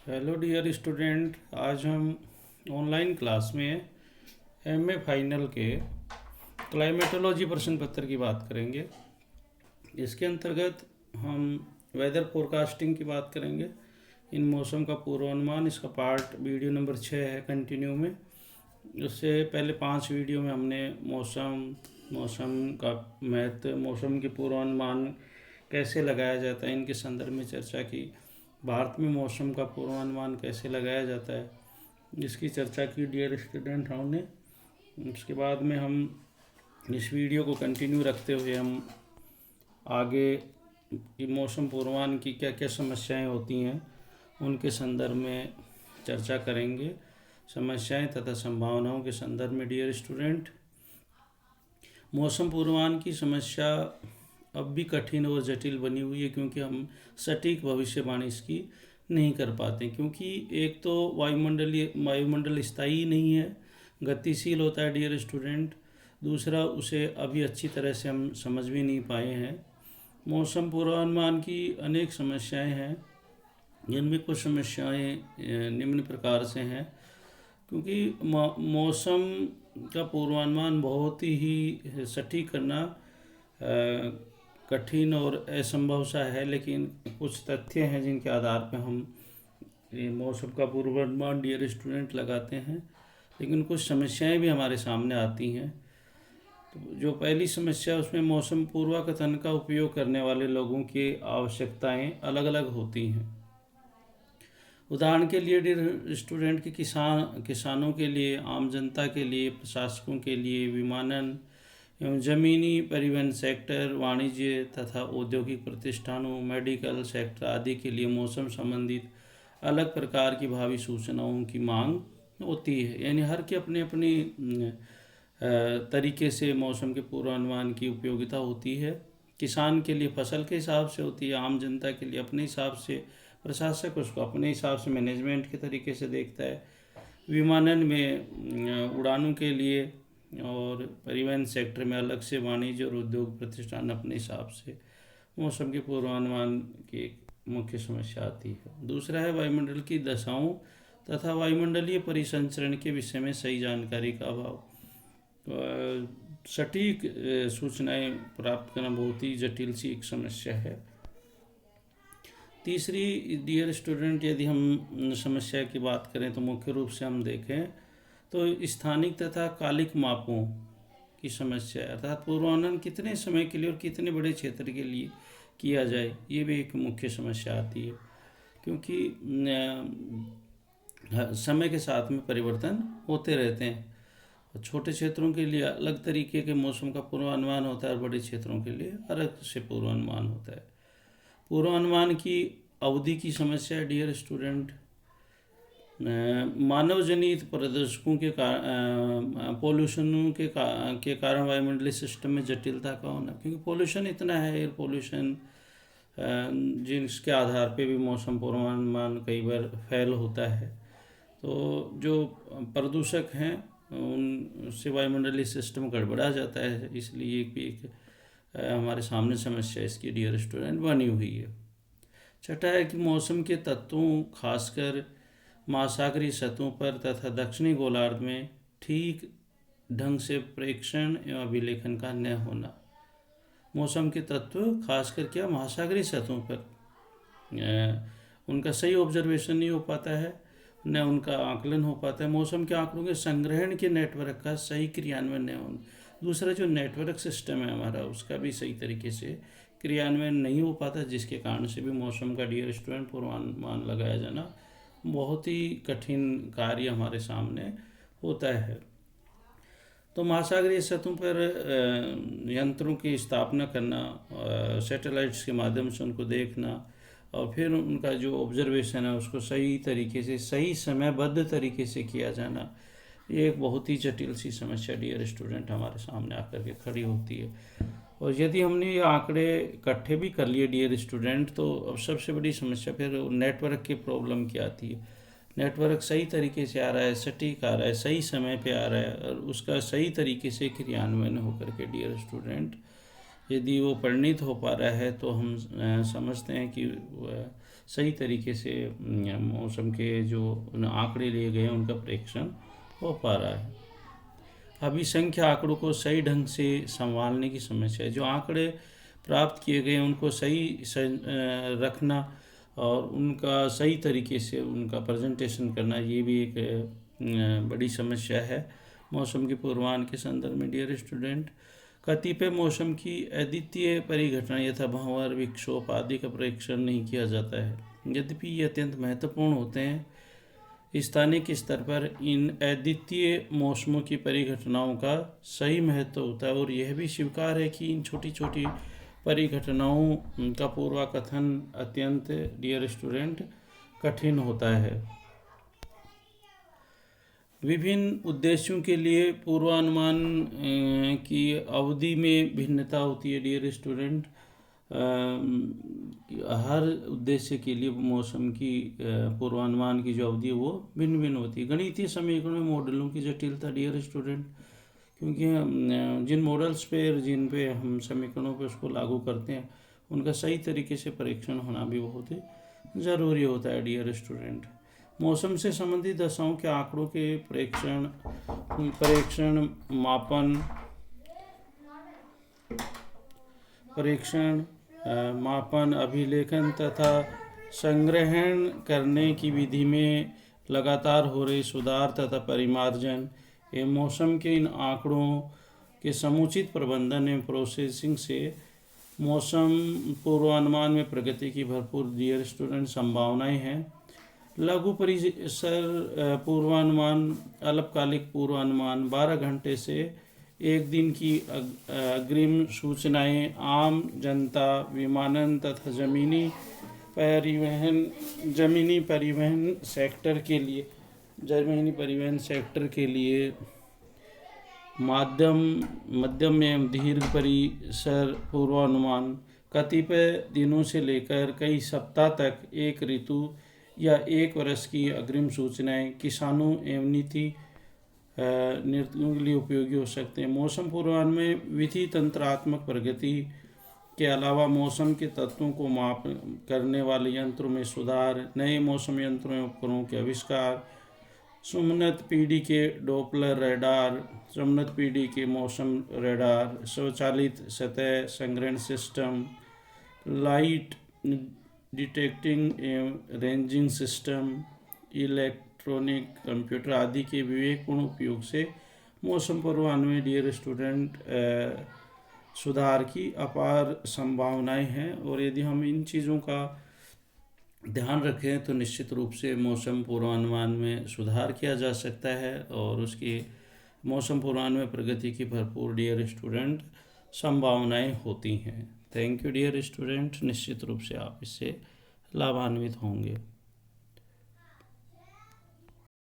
Hello dear student. आज हम online class में एमए फाइनल के क्लाइमेटोलॉजी प्रश्न पत्र की बात करेंगे। इसके अंतर्गत हम वेदर फोरकास्टिंग की बात करेंगे। इन मौसम का पूर्वानुमान, इसका पार्ट वीडियो नंबर 6 है कंटिन्यू में। उससे पहले 5 वीडियो में हमने मौसम का महत्व, मौसम के पूर्वानुमान कैसे लगाया जाता है, इनके संदर्भ में चर्चा की। भारत में मौसम का पूर्वानुमान कैसे लगाया जाता है, इसकी चर्चा की डियर स्टूडेंट हमने। उसके बाद में हम इस वीडियो को कंटिन्यू रखते हुए हम आगे की मौसम पूर्वानुमान की क्या क्या समस्याएं होती हैं उनके संदर्भ में चर्चा करेंगे। समस्याएं तथा संभावनाओं के संदर्भ में डियर स्टूडेंट, मौसम पूर्वानुमान की समस्या अब भी कठिन और जटिल बनी हुई है, क्योंकि हम सटीक भविष्यवाणी इसकी नहीं कर पाते। क्योंकि एक तो वायुमंडल स्थायी नहीं है, गतिशील होता है डियर स्टूडेंट। दूसरा, उसे अभी अच्छी तरह से हम समझ भी नहीं पाए हैं। मौसम पूर्वानुमान की अनेक समस्याएं हैं, जिनमें कुछ समस्याएं निम्न प्रकार से हैं। क्योंकि मौसम का पूर्वानुमान बहुत ही सटीक करना कठिन और असंभव सा है, लेकिन कुछ तथ्य हैं जिनके आधार पर हम ये मौसम का पूर्वानुमान डियर स्टूडेंट लगाते हैं। लेकिन कुछ समस्याएं भी हमारे सामने आती हैं। तो जो पहली समस्या, उसमें मौसम पूर्वाकथन का उपयोग करने वाले लोगों की आवश्यकताएं अलग अलग होती हैं। उदाहरण के लिए डियर स्टूडेंट के किसानों के लिए, आम जनता के लिए, प्रशासकों के लिए, विमानन एवं जमीनी परिवहन सेक्टर, वाणिज्य तथा औद्योगिक प्रतिष्ठानों, मेडिकल सेक्टर आदि के लिए मौसम संबंधित अलग प्रकार की भावी सूचनाओं की मांग होती है। यानी हर के अपने अपनी तरीके से मौसम के पूर्वानुमान की उपयोगिता होती है। किसान के लिए फसल के हिसाब से होती है, आम जनता के लिए अपने हिसाब से, प्रशासक उसको अपने हिसाब से मैनेजमेंट के तरीके से देखता है, विमानन में उड़ानों के लिए, और परिवहन सेक्टर में अलग से, वाणिज्य और उद्योग प्रतिष्ठान अपने हिसाब से मौसम के पूर्वानुमान की एक मुख्य समस्या आती है। दूसरा है वायुमंडल की दशाओं तथा वायुमंडलीय परिसंचरण के विषय में सही जानकारी का अभाव। सटीक सूचनाएं प्राप्त करना बहुत ही जटिल सी एक समस्या है। तीसरी डियर स्टूडेंट, यदि हम समस्या की बात करें तो मुख्य रूप से हम देखें तो स्थानिक तथा कालिक मापों की समस्या है, अर्थात पूर्वानुमान कितने समय के लिए और कितने बड़े क्षेत्र के लिए किया जाए, ये भी एक मुख्य समस्या आती है। क्योंकि समय के साथ में परिवर्तन होते रहते हैं। छोटे क्षेत्रों के लिए अलग तरीके के मौसम का पूर्वानुमान होता है और बड़े क्षेत्रों के लिए अलग से पूर्वानुमान होता है। पूर्वानुमान की अवधि की समस्या है डियर स्टूडेंट। मानव जनित प्रदूषकों के पोल्यूशनों के कारण वायुमंडलीय सिस्टम में जटिलता का होना, क्योंकि पोल्यूशन इतना है, एयर पोल्यूशन, जिसके आधार पे भी मौसम पूर्वानुमान कई बार फेल होता है। तो जो प्रदूषक हैं उनसे वायुमंडलीय सिस्टम गड़बड़ा जाता है, इसलिए एक हमारे सामने समस्या इसकी डियर स्टूडेंट बनी हुई है। छठा है कि मौसम के तत्वों, खासकर महासागरीय सतहों पर तथा दक्षिणी गोलार्ध में ठीक ढंग से प्रेक्षण एवं अभिलेखन का न होना। मौसम के तत्व खासकर क्या महासागरीय सतहों पर उनका सही ऑब्जर्वेशन नहीं हो पाता है, न उनका आकलन हो पाता है। मौसम के आंकड़ों के संग्रहण के नेटवर्क का सही क्रियान्वयन न होना। दूसरा, जो नेटवर्क सिस्टम है हमारा, उसका भी सही तरीके से क्रियान्वयन नहीं हो पाता, जिसके कारण से भी मौसम का डियर स्टूडेंट पूर्वानुमान लगाया जाना बहुत ही कठिन कार्य हमारे सामने होता है। तो महासागरीय सतहों पर यंत्रों की स्थापना करना, सैटेलाइट्स के माध्यम से उनको देखना, और फिर उनका जो ऑब्जर्वेशन है उसको सही तरीके से, सही समयबद्ध तरीके से किया जाना, ये एक बहुत ही जटिल सी समस्या डियर स्टूडेंट हमारे सामने आकर के खड़ी होती है। और यदि हमने ये आंकड़े इकट्ठे भी कर लिए डियर स्टूडेंट, तो अब सबसे बड़ी समस्या फिर नेटवर्क की प्रॉब्लम की आती है। नेटवर्क सही तरीके से आ रहा है, सटीक आ रहा है, सही समय पे आ रहा है, और उसका सही तरीके से क्रियान्वयन होकर के डियर स्टूडेंट यदि वो परिणित हो पा रहा है, तो हम समझते हैं कि सही तरीके से मौसम के जो आंकड़े लिए गए हैं उनका परीक्षण हो पा रहा है। अभी संख्या आंकड़ों को सही ढंग से संभालने की समस्या है। जो आंकड़े प्राप्त किए गए हैं उनको सही रखना और उनका सही तरीके से उनका प्रेजेंटेशन करना, ये भी एक बड़ी समस्या है मौसम के पूर्वानुमान के संदर्भ में। डियर स्टूडेंट, कतिपय मौसम की अद्वितीय परिघटना यथा भंवर, विक्षोभ आदि का परीक्षण नहीं किया जाता है। यद्यपि ये अत्यंत महत्वपूर्ण होते हैं, स्थानिक स्तर पर इन अद्वितीय मौसमों की परिघटनाओं का सही महत्व होता है और यह भी स्वीकार है कि इन छोटी छोटी परिघटनाओं का पूर्वाकथन अत्यंत, डियर स्टूडेंट, कठिन होता है। विभिन्न उद्देश्यों के लिए पूर्वानुमान की अवधि में भिन्नता होती है। डियर स्टूडेंट, हर उद्देश्य के लिए मौसम की पूर्वानुमान की जो अवधि है वो भिन्न भिन्न होती है। गणितीय समीकरणों में मॉडलों की जटिलता, डियर स्टूडेंट, क्योंकि जिन मॉडल्स पे जिन पे हम समीकरणों पे उसको लागू करते हैं उनका सही तरीके से परीक्षण होना भी बहुत ही ज़रूरी होता है। डियर स्टूडेंट, मौसम से संबंधित दशाओं के आंकड़ों के परीक्षण मापन, अभिलेखन तथा संग्रहण करने की विधि में लगातार हो रहे सुधार तथा परिमार्जन एवं मौसम के इन आंकड़ों के समुचित प्रबंधन एवं प्रोसेसिंग से मौसम पूर्वानुमान में प्रगति की भरपूर, डियर स्टूडेंट, संभावनाएं हैं। लघु परिसर पूर्वानुमान, अल्पकालिक पूर्वानुमान, 12 घंटे से एक दिन की अग्रिम सूचनाएं आम जनता, विमानन तथा जमीनी परिवहन सेक्टर के लिए मध्यम एवं दीर्घ परिसर पूर्वानुमान, कतिपय दिनों से लेकर कई सप्ताह तक एक ऋतु या एक वर्ष की अग्रिम सूचनाएं किसानों एवं नीति निर्णयों के लिए उपयोगी हो सकते हैं। मौसम पूर्वानुमान में विधि तंत्रात्मक प्रगति के अलावा मौसम के तत्वों को माप करने वाले यंत्रों में सुधार, नए मौसम यंत्रों एवं उपकरणों के आविष्कार, समुन्नत पीढ़ी के डॉपलर रडार, समुन्नत पीढ़ी के मौसम रडार, स्वचालित सतह संग्रहण सिस्टम, लाइट डिटेक्टिंग एवं रेंजिंग सिस्टम, इलेक्ट्रॉनिक कंप्यूटर आदि के विवेकपूर्ण उपयोग से मौसम पूर्वानुमान में, डियर स्टूडेंट, सुधार की अपार संभावनाएं हैं। और यदि हम इन चीज़ों का ध्यान रखें तो निश्चित रूप से मौसम पूर्वानुमान में सुधार किया जा सकता है और उसकी मौसम पूर्वानुमान में प्रगति की भरपूर, डियर स्टूडेंट, संभावनाएं होती हैं। थैंक यू डियर स्टूडेंट, निश्चित रूप से आप इससे लाभान्वित होंगे।